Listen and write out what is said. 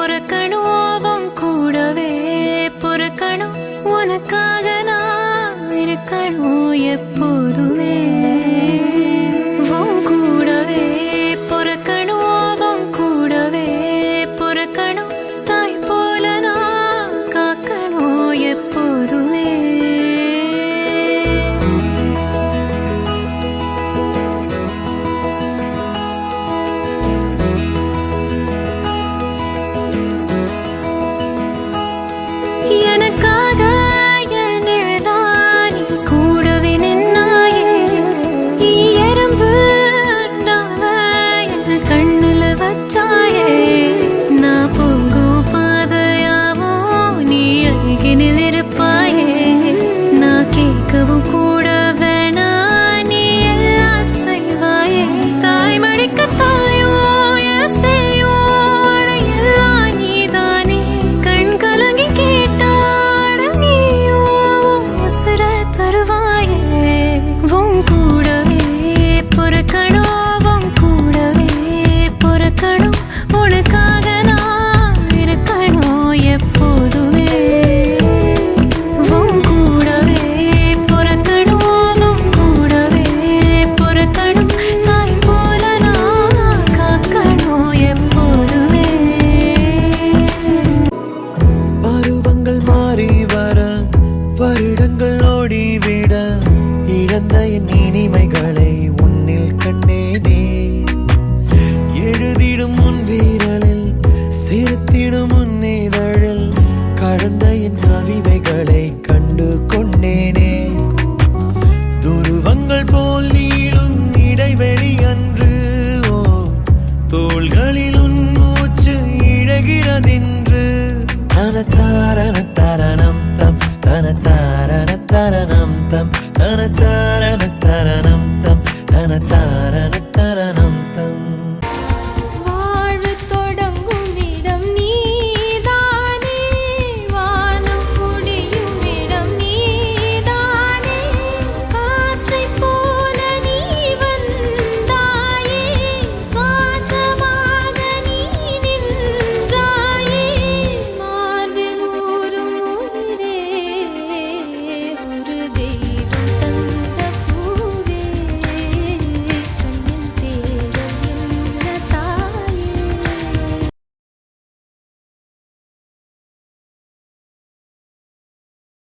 பொறுக்கணும் உன் கூடவே பொறுக்கணும் உனக்காக நான் இருக்கணும் எப்போதுமே உன் கூடவே பொறுக்கணும் உன் கூடவே பொறுக்கணும் தாய் போல நான் காக்கணும் எப்போதுமே எனக்காக என் நிழலானி கூடவே நின்னாயே எறும்பு அண்டாவ என கண்ணுல வச்சாயே நான் போகும் பாதையாவோ நீ அருகினில் இருப்பாயே நான் கேட்கவும் கூட வேணா நீ எல்லாம் செய்வாயே தாய் மடிக்க தாயோ எசையோ எல்லாம் நீதானே கண் கலங்கி வருடங்கள் ஓடிவிட இழந்த என் இனிமைகளை உன்னில் கண்டேனே எழுதிடும் உன் வீரலில் சேர்த்திடும் உன் இதழில் கடந்த என் கவிதைகளை கண்டு கொண்டேனே துருவங்கள் போல் நீளும் இடைவெளி அன்று தோள்களில் உன் மூச்சு இழகிறதென்று தனத்தாரணம் தம் தனத்தாரணம் தம் தனத்தாரணம் தம் தனத்தாரண